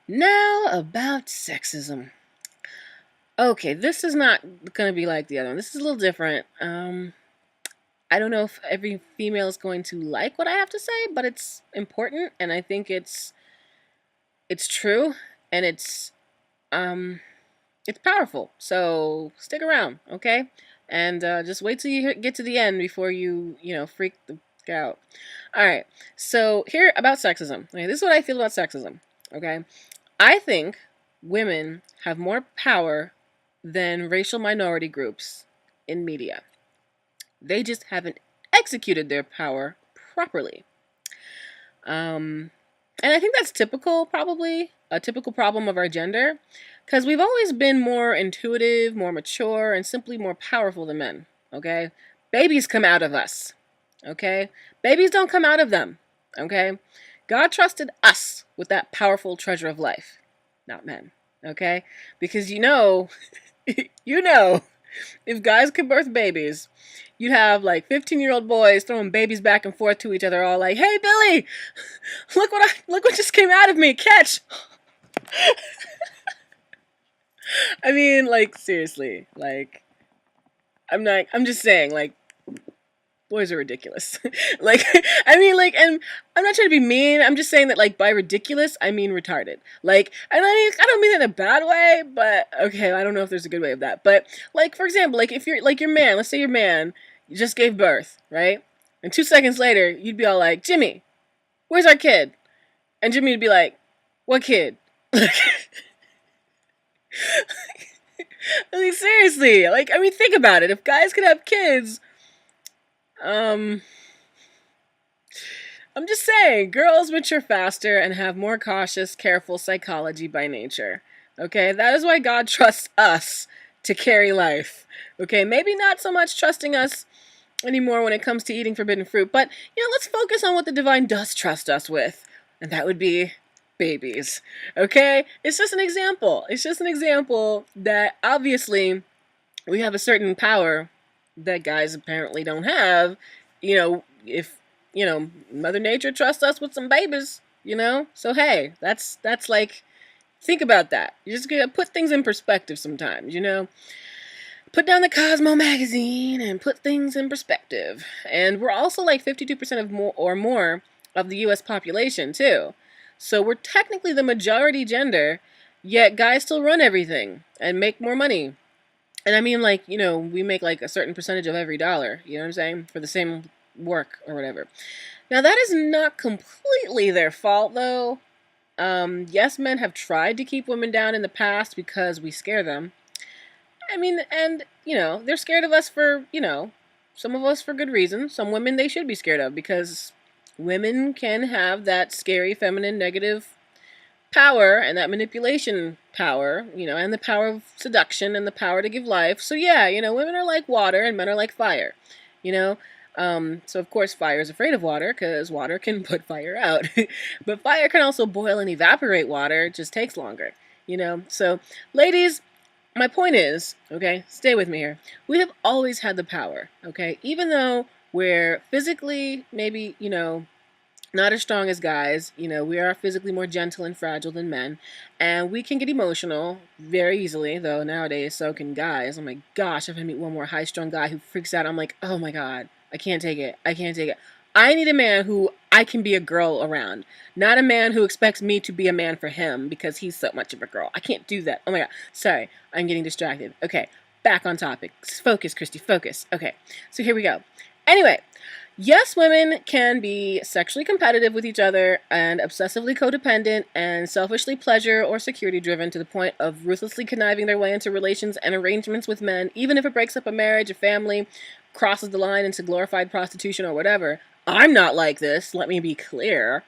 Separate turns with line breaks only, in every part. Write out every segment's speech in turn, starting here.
Now about sexism. Okay, this is not going to be like the other one. This is a little different. I don't know if every female is going to like what I have to say, but it's important, and I think it's true, and it's powerful. So stick around, okay? And just wait till you get to the end before you freak the out. All right. So here about sexism. Okay, this is what I feel about sexism. Okay, I think women have more power than racial minority groups in media. They just haven't executed their power properly. And I think that's typical, probably a typical problem of our gender, because we've always been more intuitive, more mature, and simply more powerful than men. Okay? Babies come out of us. Okay? Babies don't come out of them. Okay? God trusted us with that powerful treasure of life, not men. Okay? Because you know, if guys could birth babies, you'd have like 15-year-old boys throwing babies back and forth to each other, all like, "Hey, Billy, look what just came out of me. Catch!" I mean, like, seriously, like, I'm just saying, like, boys are ridiculous. Like, I mean, like, and I'm not trying to be mean. I'm just saying that, like, by ridiculous, I mean retarded. Like, and I don't mean that in a bad way, but okay, I don't know if there's a good way of that. But like, for example, like if you're like your man, let's say your man just gave birth, right? And 2 seconds later, you'd be all like, "Jimmy, where's our kid?" And Jimmy would be like, "What kid?" I mean, seriously, like, I mean, think about it. If guys could have kids, um, I'm just saying, girls mature faster and have more cautious, careful psychology by nature. Okay, that is why God trusts us to carry life. Okay, maybe not so much trusting us anymore when it comes to eating forbidden fruit, but let's focus on what the divine does trust us with, and that would be babies. Okay, it's just an example. It's just an example that obviously we have a certain power that guys apparently don't have. If Mother Nature trusts us with some babies. So hey, that's like, think about that. You just gotta put things in perspective sometimes. Put down the Cosmo magazine and put things in perspective. And we're also like 52% of more of the U.S. population too. So we're technically the majority gender, yet guys still run everything and make more money. And I mean, like, we make like a certain percentage of every dollar, you know what I'm saying, for the same work or whatever. Now, that is not completely their fault, though. Yes, men have tried to keep women down in the past because we scare them. I mean, and, they're scared of us for, some of us for good reason. Some women they should be scared of because women can have that scary feminine negative power and that manipulation power, and the power of seduction and the power to give life. So yeah, women are like water and men are like fire, you know. So of course fire is afraid of water because water can put fire out, but fire can also boil and evaporate water. It just takes longer, So ladies, my point is, okay, stay with me here. We have always had the power, okay, even though we're physically maybe, not as strong as guys. We are physically more gentle and fragile than men. And we can get emotional very easily, though nowadays so can guys. Oh my gosh, if I meet one more high-strung guy who freaks out, I'm like, oh my god, I can't take it. I can't take it. I need a man who I can be a girl around. Not a man who expects me to be a man for him because he's so much of a girl. I can't do that. Oh my god. Sorry, I'm getting distracted. Okay, back on topic. Focus, Christy, focus. Okay, so here we go. Anyway, yes, women can be sexually competitive with each other and obsessively codependent and selfishly pleasure or security driven to the point of ruthlessly conniving their way into relations and arrangements with men, even if it breaks up a marriage, a family, crosses the line into glorified prostitution or whatever. I'm not like this, let me be clear,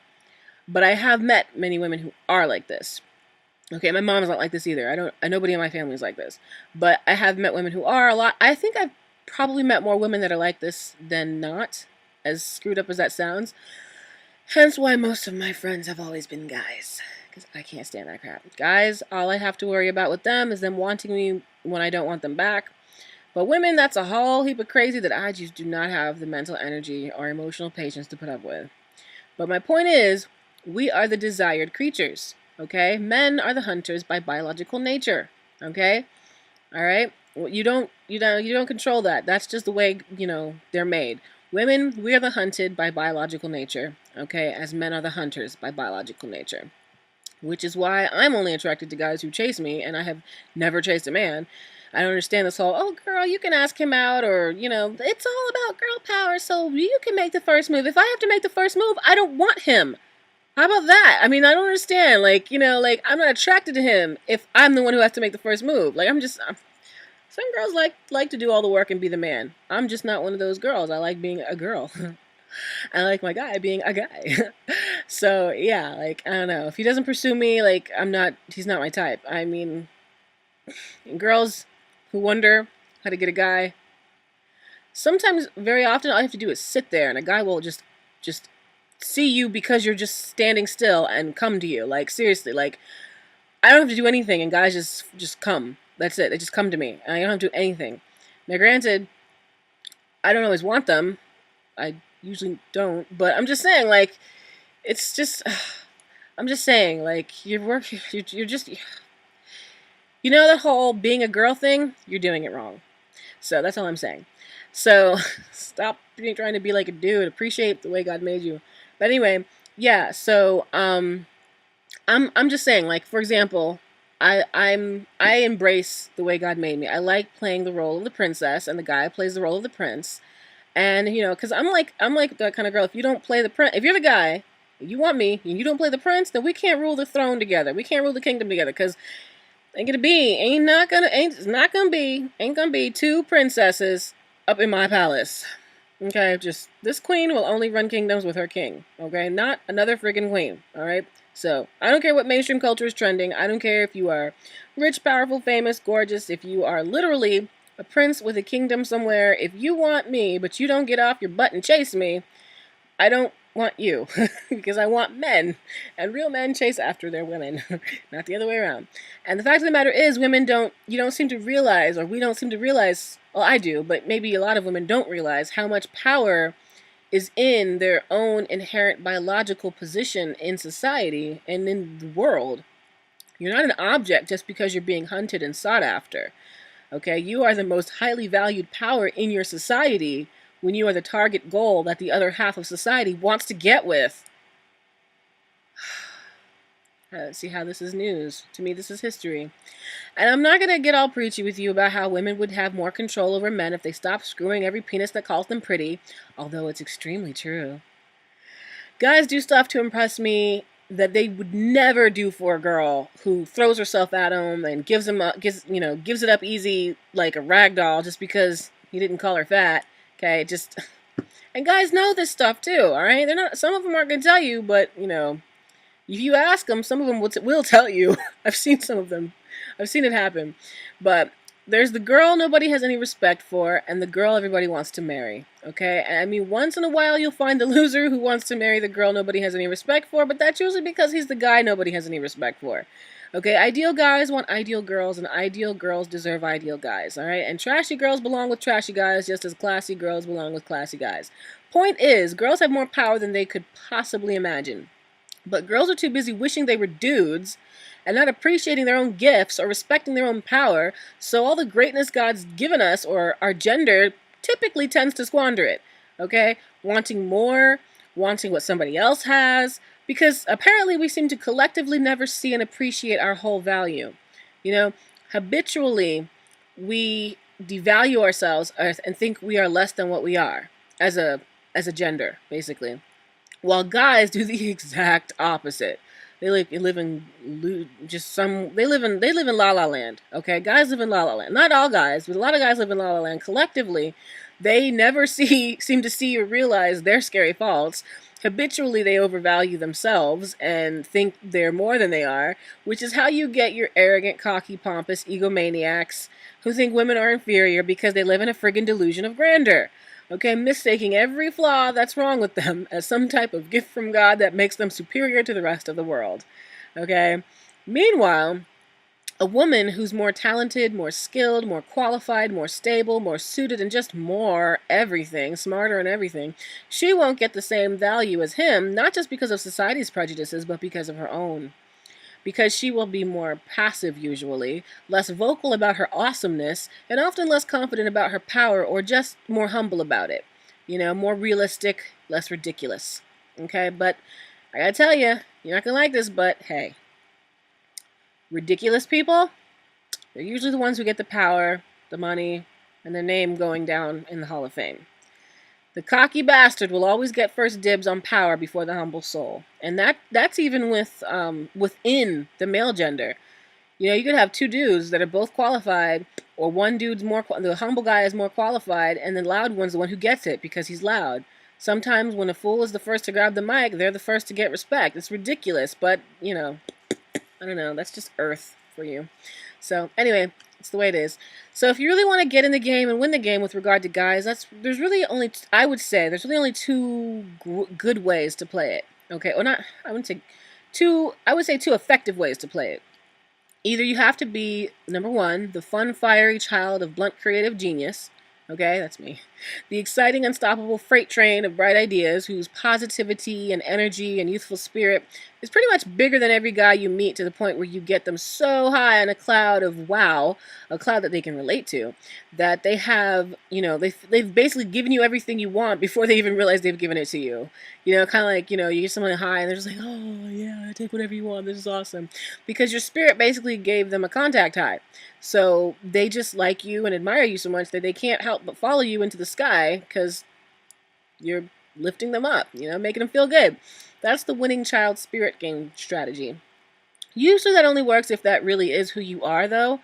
but I have met many women who are like this. Okay, my mom's not like this either. Nobody in my family is like this, but I have met women who are a lot. I think I've probably met more women that are like this than not, as screwed up as that sounds. Hence why most of my friends have always been guys, because I can't stand that crap. Guys, all I have to worry about with them is them wanting me when I don't want them back. But women, that's a whole heap of crazy that I just do not have the mental energy or emotional patience to put up with. But my point is, we are the desired creatures. Okay? Men are the hunters by biological nature. Okay? All right? Well, you don't control that. That's just the way, they're made. Women, we are the hunted by biological nature, okay? As men are the hunters by biological nature. Which is why I'm only attracted to guys who chase me, and I have never chased a man. I don't understand this whole, oh, girl, you can ask him out, or, it's all about girl power, so you can make the first move. If I have to make the first move, I don't want him. How about that? I mean, I don't understand. I'm not attracted to him if I'm the one who has to make the first move. Some girls like to do all the work and be the man. I'm just not one of those girls. I like being a girl. I like my guy being a guy. So, yeah, I don't know. If he doesn't pursue me, he's not my type. I mean, girls who wonder how to get a guy, sometimes, very often, all you have to do is sit there, and a guy will just see you because you're just standing still and come to you. Seriously, I don't have to do anything, and guys just come. That's it. They just come to me, and I don't have to do anything. Now, granted, I don't always want them. I usually don't, but I'm just saying, it's just, I'm just saying, you're just, the whole being a girl thing, you're doing it wrong. So that's all I'm saying. So stop trying to be like a dude. Appreciate the way God made you. But anyway, yeah. So I'm just saying, for example, I embrace the way God made me. I like playing the role of the princess, and the guy plays the role of the prince. And because I'm like that kind of girl. If you don't play the prince, if you're the guy, you want me, and you don't play the prince, then we can't rule the throne together. We can't rule the kingdom together, because ain't gonna be two princesses up in my palace. Okay, just this queen will only run kingdoms with her king. Okay, not another friggin' queen. All right. So I don't care what mainstream culture is trending. I don't care if you are rich, powerful, famous, gorgeous. If you are literally a prince with a kingdom somewhere, if you want me, but you don't get off your butt and chase me, I don't want you. Because I want men. And real men chase after their women. Not the other way around. And the fact of the matter is, we don't seem to realize, well, I do, but maybe a lot of women don't realize how much power is in their own inherent biological position in society and in the world. You're not an object just because you're being hunted and sought after. Okay, you are the most highly valued power in your society when you are the target goal that the other half of society wants to get with. See how this is news. To me, this is history. And I'm not going to get all preachy with you about how women would have more control over men if they stopped screwing every penis that calls them pretty, although it's extremely true. Guys do stuff to impress me that they would never do for a girl who throws herself at him and gives it up easy like a rag doll just because he didn't call her fat. Okay, and guys know this stuff too. All right, some of them aren't gonna tell you, but if you ask them, some of them will tell you. I've seen some of them. I've seen it happen. But there's the girl nobody has any respect for, and the girl everybody wants to marry. Okay? I mean, once in a while you'll find the loser who wants to marry the girl nobody has any respect for, but that's usually because he's the guy nobody has any respect for. Okay? Ideal guys want ideal girls, and ideal girls deserve ideal guys. Alright? And trashy girls belong with trashy guys, just as classy girls belong with classy guys. Point is, girls have more power than they could possibly imagine. But girls are too busy wishing they were dudes and not appreciating their own gifts or respecting their own power, so all the greatness God's given us, or our gender, typically tends to squander it. Okay? Wanting more, wanting what somebody else has, because apparently we seem to collectively never see and appreciate our whole value. Habitually, we devalue ourselves and think we are less than what we are as a gender, basically. While guys do the exact opposite. They live in La La Land. Okay, guys live in La La Land. Not all guys, but a lot of guys live in La La Land. Collectively, they never seem to see or realize their scary faults. Habitually, they overvalue themselves and think they're more than they are, which is how you get your arrogant, cocky, pompous egomaniacs who think women are inferior because they live in a friggin' delusion of grandeur. Okay, mistaking every flaw that's wrong with them as some type of gift from God that makes them superior to the rest of the world. Okay? Meanwhile, a woman who's more talented, more skilled, more qualified, more stable, more suited, and just more everything, smarter and everything, she won't get the same value as him, not just because of society's prejudices, but because of her own. because she will be more passive usually, less vocal about her awesomeness, and often less confident about her power or just more humble about it. You know, more realistic, less ridiculous. Okay, but I gotta tell you, you're not gonna like this, but hey, ridiculous people, they're usually the ones who get the power, the money, and their name going down in the Hall of Fame. The cocky bastard will always get first dibs on power before the humble soul. And that's even within the male gender. You know, you could have two dudes that are both qualified, or one dude's the humble guy is more qualified, and the loud one's the one who gets it because he's loud. Sometimes when a fool is the first to grab the mic, they're the first to get respect. It's ridiculous, but, you know, I don't know, that's just earth for you. So, anyway, it's the way it is. So if you really want to get in the game and win the game with regard to guys, there's really only, I would say, there's really only two good ways to play it. Okay, or not, I wouldn't say two, I would say two effective ways to play it. Either you have to be, number one, the fun, fiery child of blunt creative genius. Okay, that's me. The exciting, unstoppable freight train of bright ideas whose positivity and energy and youthful spirit is pretty much bigger than every guy you meet, to the point where you get them so high on a cloud of wow, a cloud that they can relate to, that they have, you know, they've basically given you everything you want before they even realize they've given it to you. You know, kind of like, you know, you get someone high and they're just like, oh yeah, take whatever you want, this is awesome. Because your spirit basically gave them a contact high. So they just like you and admire you so much that they can't help but follow you into the sky because you're lifting them up, you know, making them feel good. That's the winning child spirit game strategy. Usually that only works if that really is who you are, though.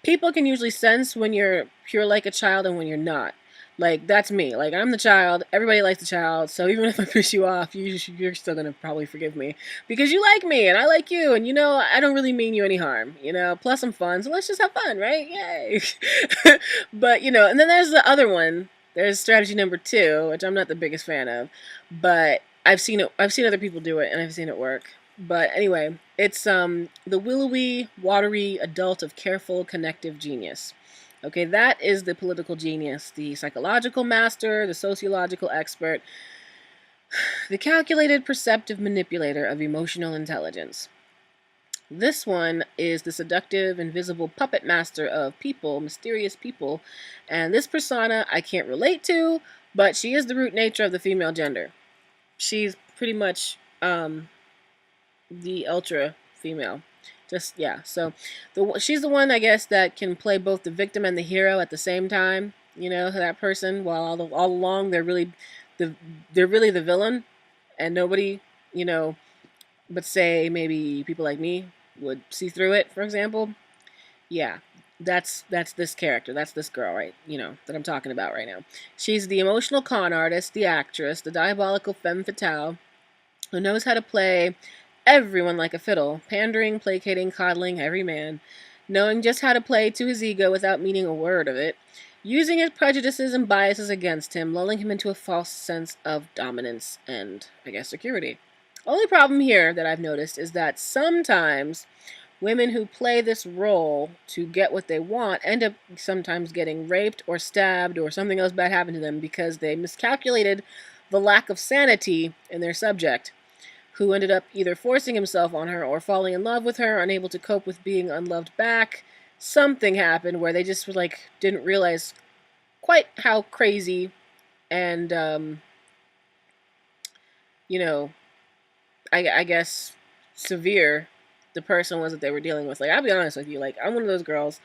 People can usually sense when you're pure like a child and when you're not. Like, that's me. Like, I'm the child. Everybody likes the child. So even if I piss you off, you're still going to probably forgive me. Because you like me, and I like you. And, you know, I don't really mean you any harm. You know, plus I'm fun. So let's just have fun, right? Yay. But, you know, and then there's the other one. There's strategy number 2, which I'm not the biggest fan of. But I've seen other people do it, and I've seen it work. But anyway, it's the willowy, watery adult of careful, connective genius. Okay, that is the political genius, the psychological master, the sociological expert, the calculated, perceptive manipulator of emotional intelligence. This one is the seductive, invisible puppet master of people, mysterious people, and this persona I can't relate to, but she is the root nature of the female gender. She's pretty much the ultra female. Just, yeah, so she's the one, I guess, that can play both the victim and the hero at the same time. You know, that person, while all along they're really the villain, and nobody, you know, but say maybe people like me would see through it, for example. Yeah, that's this character, that's this girl, right, you know, that I'm talking about right now. She's the emotional con artist, the actress, the diabolical femme fatale, who knows how to play everyone like a fiddle, pandering, placating, coddling every man, knowing just how to play to his ego without meaning a word of it, using his prejudices and biases against him, lulling him into a false sense of dominance and, I guess, security. Only problem here that I've noticed is that sometimes women who play this role to get what they want end up sometimes getting raped or stabbed or something else bad happened to them because they miscalculated the lack of sanity in their subject, who ended up either forcing himself on her or falling in love with her, unable to cope with being unloved back. Something happened where they just didn't realize quite how crazy and, you know, I guess severe the person was that they were dealing with. Like, I'll be honest with you, like, I'm one of those girls,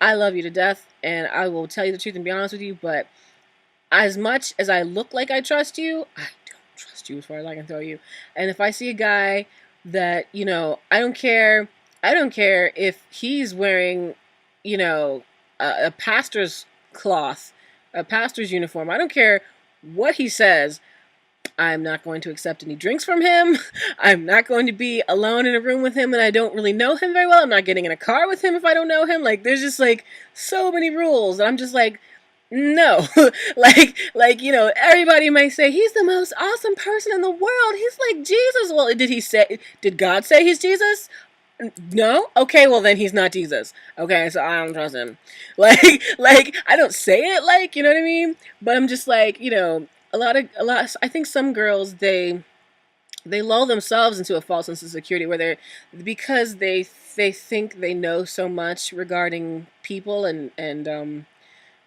I love you to death, and I will tell you the truth and be honest with you, but as much as I look like I trust you, I trust you as far as I can throw you. And if I see a guy that, you know, I don't care if he's wearing, you know, a pastor's cloth, a pastor's uniform. I don't care what he says. I'm not going to accept any drinks from him. I'm not going to be alone in a room with him and I don't really know him very well. I'm not getting in a car with him if I don't know him. Like, there's just, like, so many rules. And I'm just like, no. like, you know, everybody might say, he's the most awesome person in the world. He's like Jesus. Well, did God say he's Jesus? No? Okay, well then he's not Jesus. Okay, so I don't trust him. Like, I don't say it like, you know what I mean? But I'm just like, you know, a lot, I think some girls, they they lull themselves into a false sense of security where because they think they know so much regarding people and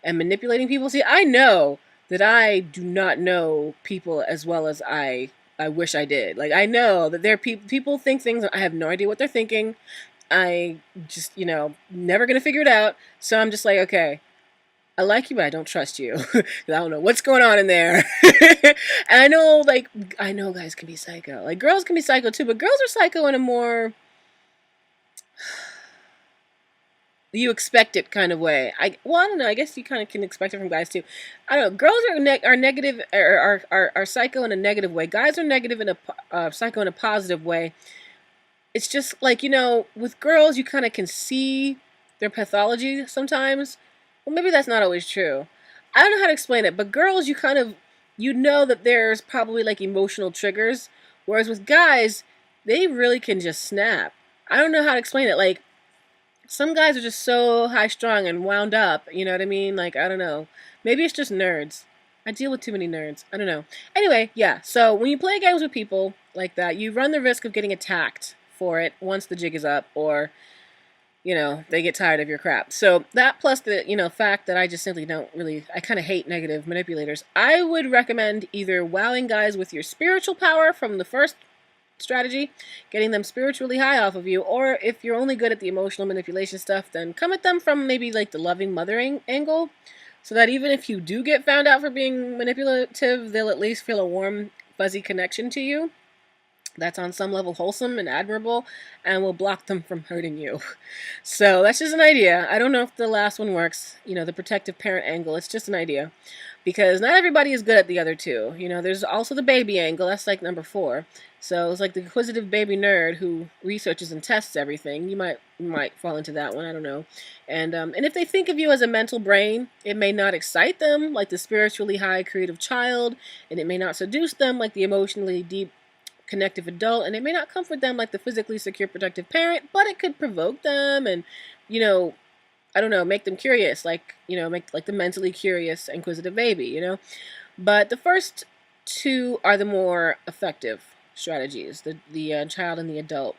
manipulating people. See, I know that I do not know people as well as I wish I did. Like, I know that there are people think things, I have no idea what they're thinking. I just, never gonna figure it out. So I'm just like, okay, I like you, but I don't trust you. I don't know what's going on in there. And I know guys can be psycho. Like, girls can be psycho too, but girls are psycho in a more you expect it kind of way. I don't know. I guess you kind of can expect it from guys too. I don't know. Girls are negative, are psycho in a negative way. Guys are negative in a psycho in a positive way. It's just like, with girls you kind of can see their pathology sometimes. Well, maybe that's not always true. I don't know how to explain it, but girls you know that there's probably like emotional triggers, whereas with guys they really can just snap. I don't know how to explain it. Like, some guys are just so high strung and wound up, you know what I mean? Like, I don't know. Maybe it's just nerds. I deal with too many nerds. I don't know. Anyway, yeah, so when you play games with people like that, you run the risk of getting attacked for it once the jig is up, or, they get tired of your crap. So that plus the, fact that I just simply I kind of hate negative manipulators. I would recommend either wowing guys with your spiritual power from the first strategy, getting them spiritually high off of you, or if you're only good at the emotional manipulation stuff, then come at them from maybe like the loving mothering angle, so that even if you do get found out for being manipulative, they'll at least feel a warm, fuzzy connection to you that's on some level wholesome and admirable, and will block them from hurting you. So that's just an idea. I don't know if the last one works, the protective parent angle. It's just an idea, because not everybody is good at the other two. There's also the baby angle. That's like number 4. So it's like the inquisitive baby nerd who researches and tests everything. You might fall into that one. I don't know. And if they think of you as a mental brain, it may not excite them like the spiritually high creative child, and it may not seduce them like the emotionally deep connective adult, and it may not comfort them like the physically secure protective parent, but it could provoke them and, I don't know, make them curious, like, make like the mentally curious inquisitive baby, But the first 2 are the more effective strategies, the child and the adult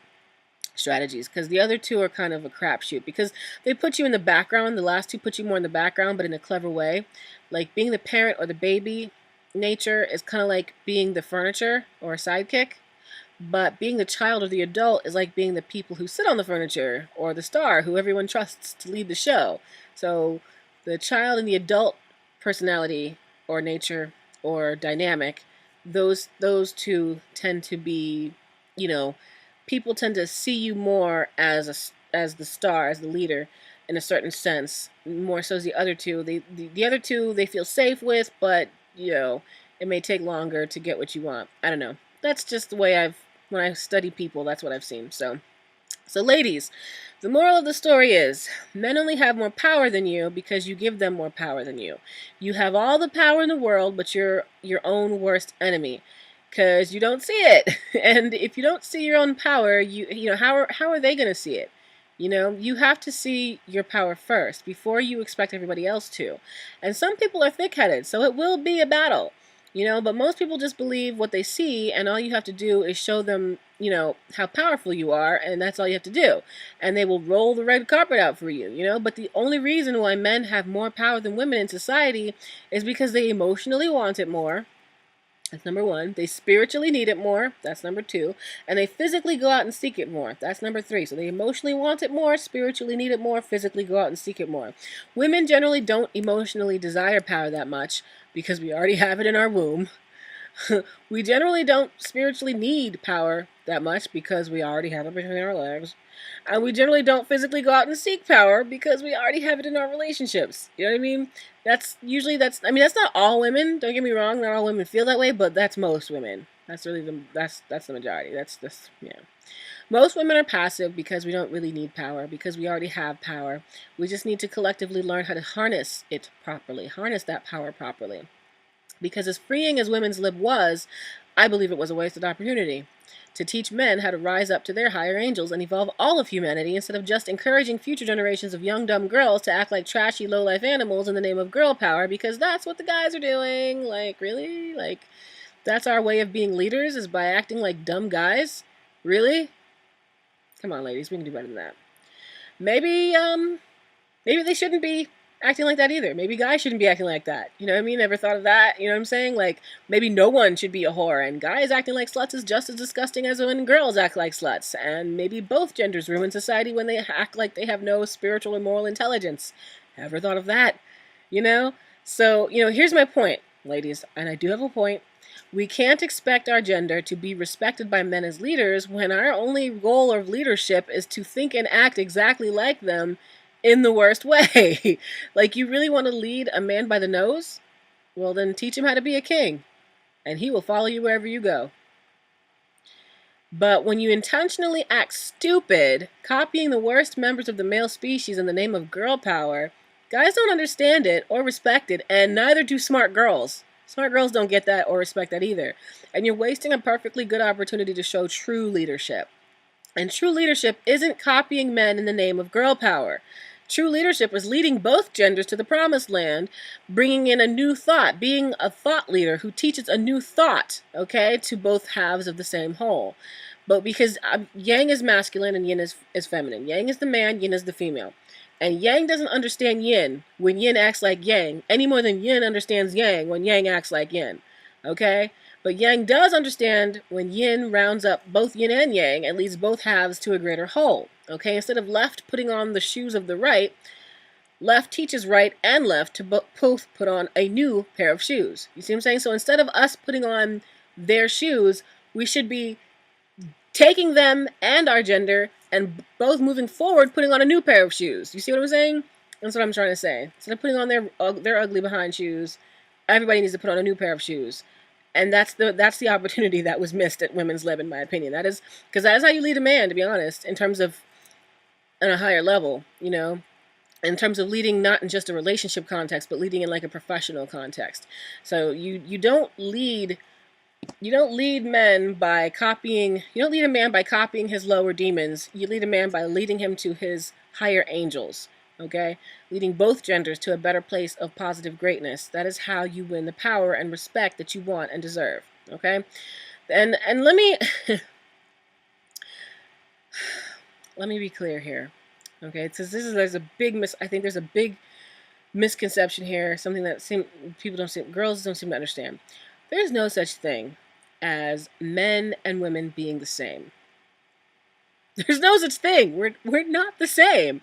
strategies, because the other 2 are kind of a crapshoot, because they put you in the background. The last 2 put you more in the background, but in a clever way. Like, being the parent or the baby nature is kind of like being the furniture or a sidekick, but being the child or the adult is like being the people who sit on the furniture, or the star who everyone trusts to lead the show. So the child and the adult personality or nature or dynamic, those 2 tend to be, people tend to see you more as the star, as the leader, in a certain sense, more so as the other 2. The other 2 they feel safe with, but it may take longer to get what you want. I don't know. That's just the way when I study people, that's what I've seen. So ladies, the moral of the story is, men only have more power than you because you give them more power than you. You have all the power in the world, but you're your own worst enemy, because you don't see it. And if you don't see your own power, how are they going to see it? You have to see your power first before you expect everybody else to. And some people are thick-headed, so it will be a battle, but most people just believe what they see, and all you have to do is show them, how powerful you are, and that's all you have to do. And they will roll the red carpet out for you, But the only reason why men have more power than women in society is because they emotionally want it more. That's number 1. They spiritually need it more. That's number 2. And they physically go out and seek it more. That's number 3. So they emotionally want it more, spiritually need it more, physically go out and seek it more. Women generally don't emotionally desire power that much because we already have it in our womb. We generally don't spiritually need power that much because we already have it between our legs. And we generally don't physically go out and seek power because we already have it in our relationships. You know what I mean? That's not all women. Don't get me wrong. Not all women feel that way, but that's most women. That's really that's the majority. Yeah. Most women are passive because we don't really need power, because we already have power. We just need to collectively learn how to harness it properly, harness that power properly. Because as freeing as women's lib was, I believe it was a wasted opportunity to teach men how to rise up to their higher angels and evolve all of humanity instead of just encouraging future generations of young, dumb girls to act like trashy, low-life animals in the name of girl power, because that's what the guys are doing. Like, really? Like, That's our way of being leaders, is by acting like dumb guys? Really? Come on, ladies, we can do better than that. Maybe they shouldn't be acting like that either. Maybe guys shouldn't be acting like that. You know what I mean? Never thought of that. You know what I'm saying? Like, maybe no one should be a whore, and guys acting like sluts is just as disgusting as when girls act like sluts. And maybe both genders ruin society when they act like they have no spiritual or moral intelligence. Ever thought of that? You know? So, here's my point, ladies, and I do have a point. We can't expect our gender to be respected by men as leaders when our only goal of leadership is to think and act exactly like them in the worst way. Like, you really want to lead a man by the nose? Well, then teach him how to be a king, and he will follow you wherever you go. But when you intentionally act stupid, copying the worst members of the male species in the name of girl power, guys don't understand it or respect it, and neither do smart girls. Smart girls don't get that or respect that either. And you're wasting a perfectly good opportunity to show true leadership. And true leadership isn't copying men in the name of girl power. True leadership is leading both genders to the promised land, bringing in a new thought, being a thought leader who teaches a new thought, okay, to both halves of the same whole. But because yang is masculine and yin is feminine. Yang is the man, yin is the female. And yang doesn't understand yin when yin acts like yang, any more than yin understands yang when yang acts like yin, okay? But yang does understand when yin rounds up both yin and yang and leads both halves to a greater whole, okay? Instead of left putting on the shoes of the right, left teaches right and left to both put on a new pair of shoes. You see what I'm saying? So instead of us putting on their shoes, we should be taking them and our gender and both moving forward, putting on a new pair of shoes. You see what I'm saying? That's what I'm trying to say. Instead of putting on their ugly behind shoes, everybody needs to put on a new pair of shoes. And that's the opportunity that was missed at Women's Lib, in my opinion. That is, because that is how you lead a man, to be honest, in terms of on a higher level, in terms of leading not in just a relationship context, but leading in like a professional context. So you don't lead men by copying. You don't lead a man by copying his lower demons. You lead a man by leading him to his higher angels. Okay? Leading both genders to a better place of positive greatness. That is how you win the power and respect that you want and deserve. Okay? And let me let me be clear here. Okay? Because there's a big misconception here. Something that girls don't seem to understand. There's no such thing as men and women being the same. There's no such thing. We're not the same.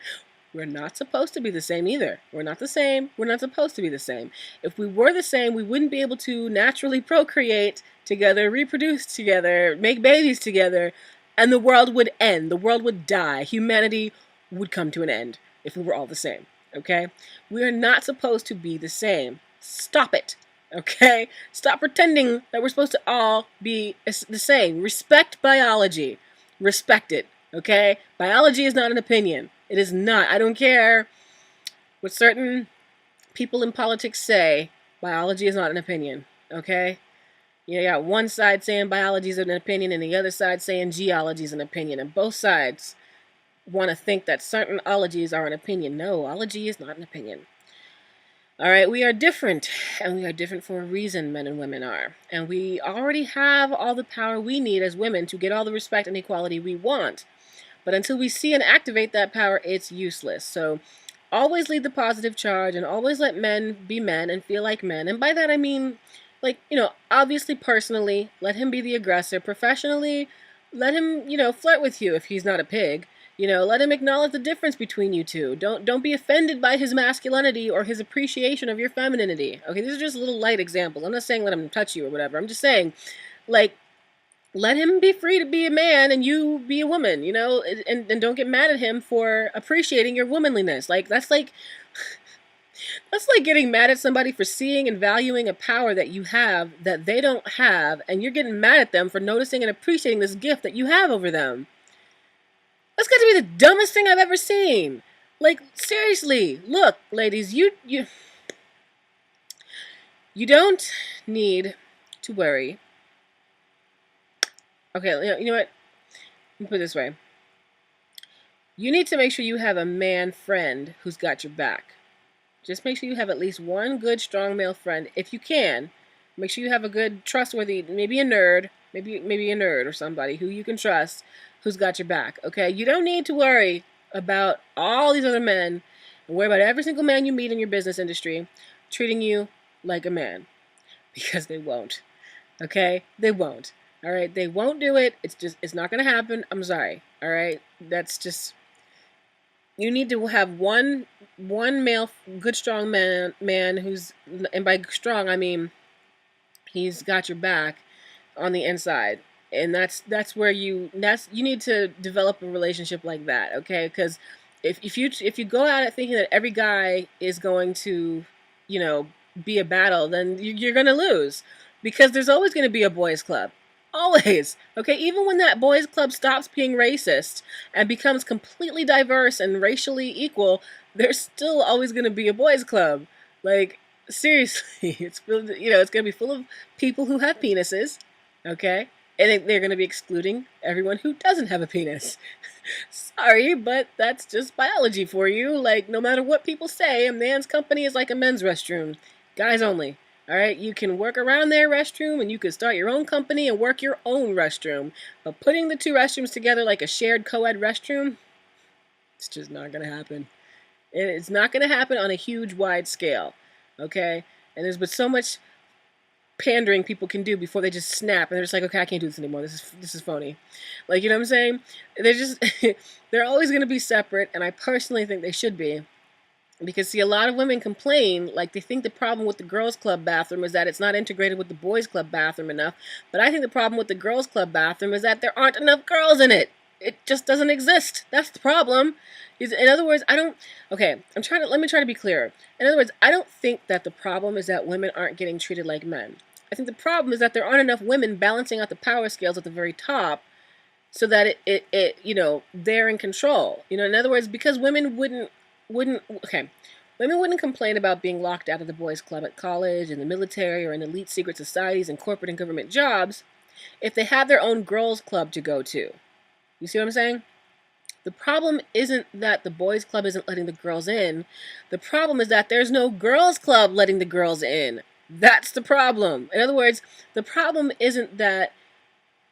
We're not supposed to be the same either. We're not the same. We're not supposed to be the same. If we were the same, we wouldn't be able to naturally procreate together, reproduce together, make babies together, and the world would end. The world would die. Humanity would come to an end if we were all the same. Okay? We are not supposed to be the same. Stop it. Okay? Stop pretending that we're supposed to all be the same. Respect biology. Respect it. Okay? Biology is not an opinion. It is not. I don't care what certain people in politics say. Biology is not an opinion. Okay? You got one side saying biology is an opinion and the other side saying geology is an opinion. And both sides want to think that certain ologies are an opinion. No, ology is not an opinion. All right, we are different, and we are different for a reason, men and women are. And we already have all the power we need as women to get all the respect and equality we want. But until we see and activate that power, it's useless. So always lead the positive charge and always let men be men and feel like men. And by that I mean, obviously personally, let him be the aggressor. Professionally, let him, flirt with you if he's not a pig. Let him acknowledge the difference between you two. Don't be offended by his masculinity or his appreciation of your femininity. Okay, these are just little light examples. I'm not saying let him touch you or whatever. I'm just saying, let him be free to be a man and you be a woman, and don't get mad at him for appreciating your womanliness. That's like getting mad at somebody for seeing and valuing a power that you have that they don't have, and you're getting mad at them for noticing and appreciating this gift that you have over them. That's got to be the dumbest thing I've ever seen. Seriously, look, ladies, you don't need to worry. Okay, you know what? Let me put it this way. You need to make sure you have a man friend who's got your back. Just make sure you have at least one good, strong male friend, if you can, Make sure you have a good, trustworthy, maybe a nerd, maybe a nerd or somebody who you can trust, who's got your back. Okay, you don't need to worry about all these other men, and worry about every single man you meet in your business industry treating you like a man, because they won't. Okay, they won't. All right, they won't do it. It's not gonna happen. I'm sorry. All right, that's just, you need to have one male, good strong man who's, and by strong I mean he's got your back on the inside, and that's where you need to develop a relationship like that. Okay, because if you go at it thinking that every guy is going to, you know, be a battle, then you're gonna lose, because there's always going to be a boys club. Always. Okay, even when that boys club stops being racist and becomes completely diverse and racially equal, there's still always going to be a boys club. Like, seriously, it's going to be full of people who have penises, okay? And they're going to be excluding everyone who doesn't have a penis. Sorry, but that's just biology for you. Like, no matter what people say, a man's company is like a men's restroom. Guys only. All right, you can work around their restroom, and you can start your own company and work your own restroom. But putting the two restrooms together like a shared co-ed restroom, it's just not going to happen. It's not going to happen on a huge, wide scale, okay? And there's been so much pandering people can do before they just snap, and they're just like, okay, I can't do this anymore. This is phony. Like, you know what I'm saying? They're always going to be separate, and I personally think they should be. Because, see, a lot of women complain, like, they think the problem with the girls' club bathroom is that it's not integrated with the boys' club bathroom enough. But I think the problem with the girls' club bathroom is that there aren't enough girls in it. It just doesn't exist. That's the problem. In other words, let me try to be clearer. In other words, I don't think that the problem is that women aren't getting treated like men. I think the problem is that there aren't enough women balancing out the power scales at the very top, so that they're in control. In other words, because women women wouldn't complain about being locked out of the boys' club at college, in the military, or in elite secret societies and corporate and government jobs if they had their own girls' club to go to. You see what I'm saying? The problem isn't that the boys' club isn't letting the girls in. The problem is that there's no girls' club letting the girls in. That's the problem. In other words, the problem isn't that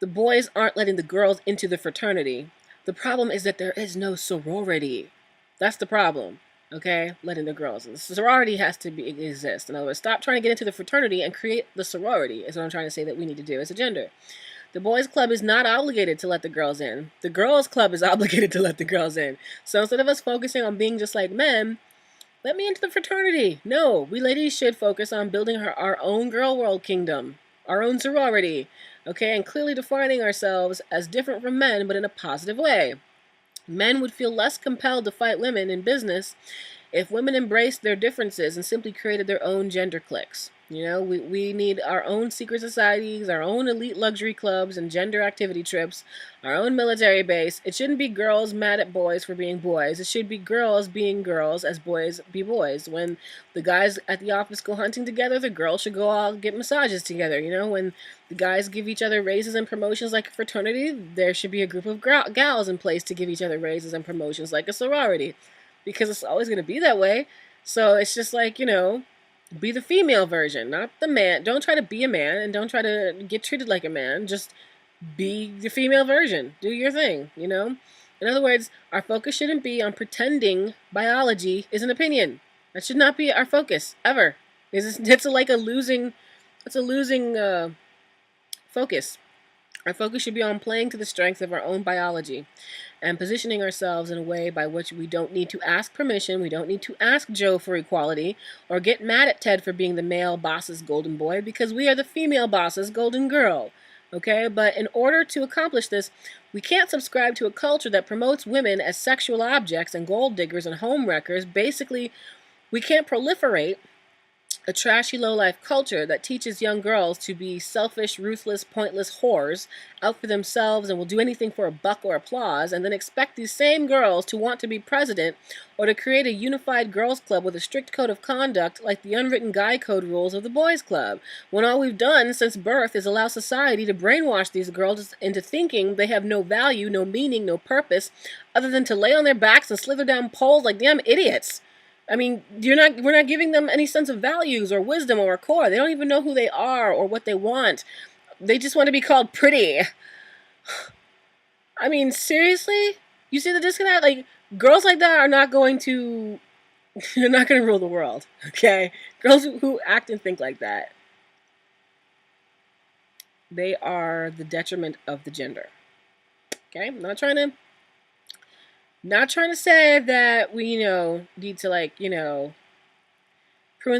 the boys aren't letting the girls into the fraternity. The problem is that there is no sorority. That's the problem, okay? Letting the girls in. The sorority has to exist. In other words, stop trying to get into the fraternity and create the sorority is what I'm trying to say that we need to do as a gender. The boys' club is not obligated to let the girls in. The girls' club is obligated to let the girls in. So instead of us focusing on being just like men, let me into the fraternity. No, we ladies should focus on building our own girl world kingdom, our own sorority, okay? And clearly defining ourselves as different from men, but in a positive way. Men would feel less compelled to fight women in business if women embraced their differences and simply created their own gender cliques. We need our own secret societies, our own elite luxury clubs and gender activity trips, our own military base. It shouldn't be girls mad at boys for being boys. It should be girls being girls as boys be boys. When the guys at the office go hunting together, the girls should go all get massages together. When the guys give each other raises and promotions like a fraternity, there should be a group of gals in place to give each other raises and promotions like a sorority. Because it's always going to be that way. So it's just like, be the female version, not the man. Don't try to be a man and don't try to get treated like a man. Just be the female version. Do your thing, In other words, our focus shouldn't be on pretending biology is an opinion. That should not be our focus, ever. It's a losing focus. Our focus should be on playing to the strength of our own biology and positioning ourselves in a way by which we don't need to ask permission, we don't need to ask Joe for equality, or get mad at Ted for being the male boss's golden boy, because we are the female boss's golden girl. Okay? But in order to accomplish this, we can't subscribe to a culture that promotes women as sexual objects and gold diggers and home wreckers. Basically, we can't proliferate a trashy low-life culture that teaches young girls to be selfish, ruthless, pointless whores out for themselves and will do anything for a buck or applause, and then expect these same girls to want to be president or to create a unified girls' club with a strict code of conduct like the unwritten guy code rules of the boys' club, when all we've done since birth is allow society to brainwash these girls into thinking they have no value, no meaning, no purpose, other than to lay on their backs and slither down poles like damn idiots. I mean, we're not giving them any sense of values or wisdom or a core. They don't even know who they are or what they want. They just want to be called pretty. I mean, seriously? You see the disconnect? Like, girls like that are not going to, they're not going to rule the world, okay? Girls who act and think like that, they are the detriment of the gender, okay? I'm not trying to say that we, need to, like, prune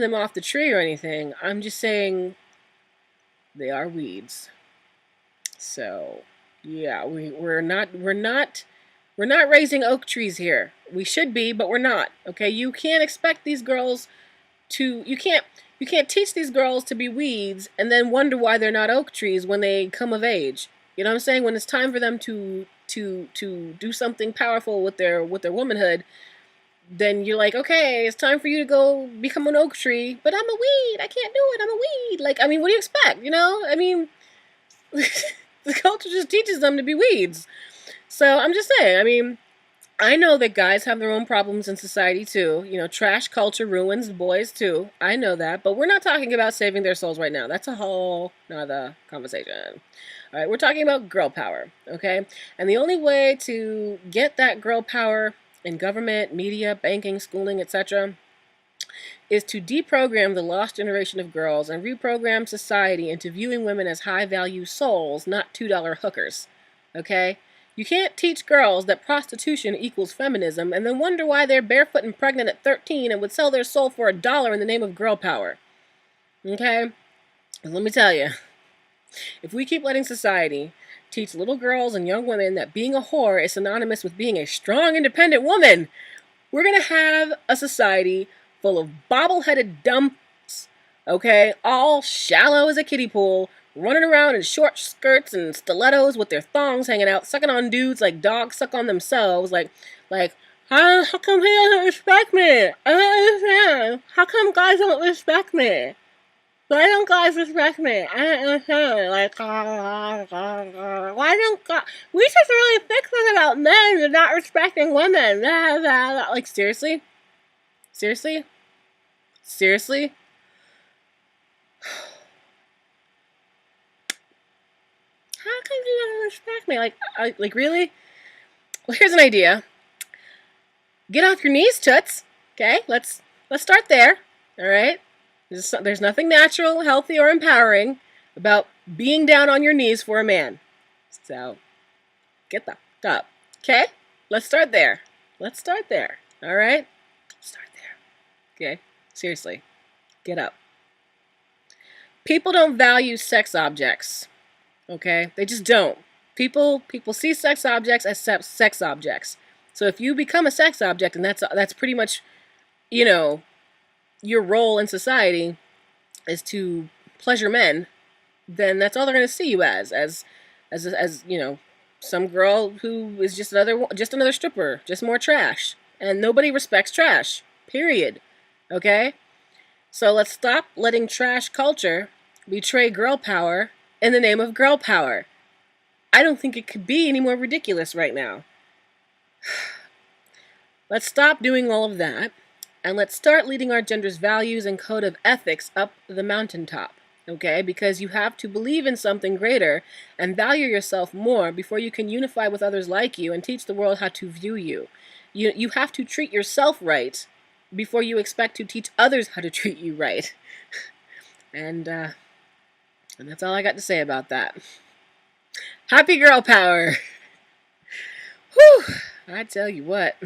them off the tree or anything. I'm just saying they are weeds. So, yeah, we're not raising oak trees here. We should be, but we're not. Okay, you can't expect these girls to. You can't teach these girls to be weeds and then wonder why they're not oak trees when they come of age. You know what I'm saying? When it's time for them to do something powerful with their womanhood, then you're like, okay, it's time for you to go become an oak tree. But I'm a weed. I can't do it. I'm a weed. Like, I mean, what do you expect? I mean, the culture just teaches them to be weeds. So I'm just saying, I mean, I know that guys have their own problems in society too. Trash culture ruins boys too. I know that. But we're not talking about saving their souls right now. That's a whole nother conversation. All right, we're talking about girl power, okay? And the only way to get that girl power in government, media, banking, schooling, etc., is to deprogram the lost generation of girls and reprogram society into viewing women as high-value souls, not $2 hookers, okay? You can't teach girls that prostitution equals feminism and then wonder why they're barefoot and pregnant at 13 and would sell their soul for $1 in the name of girl power. Okay? Let me tell you, if we keep letting society teach little girls and young women that being a whore is synonymous with being a strong, independent woman, we're going to have a society full of bobble-headed dumps, okay, all shallow as a kiddie pool, running around in short skirts and stilettos with their thongs hanging out, sucking on dudes like dogs suck on themselves, like, how come he doesn't respect me? I don't understand. How come guys don't respect me? Why don't guys respect me? I don't understand. Like, why don't guys... We should really fix this about men not respecting women. Like, seriously? Seriously? Seriously? How come you don't respect me? Like really? Well, here's an idea. Get off your knees, toots. Okay, let's start there. All right. There's nothing natural, healthy, or empowering about being down on your knees for a man. So, get the fuck up. Okay? Let's start there. Let's start there. All right? Start there. Okay? Seriously. Get up. People don't value sex objects. Okay? They just don't. People see sex objects as sex objects. So if you become a sex object, and that's pretty much, your role in society is to pleasure men, then that's all they're going to see you as some girl who is just another stripper, just more trash. And nobody respects trash. Period. Okay? So let's stop letting trash culture betray girl power in the name of girl power. I don't think it could be any more ridiculous right now. Let's stop doing all of that, and let's start leading our gender's values and code of ethics up the mountaintop, okay? Because you have to believe in something greater and value yourself more before you can unify with others like you and teach the world how to view you. You have to treat yourself right before you expect to teach others how to treat you right. And that's all I got to say about that. Happy girl power! Whew! I tell you what.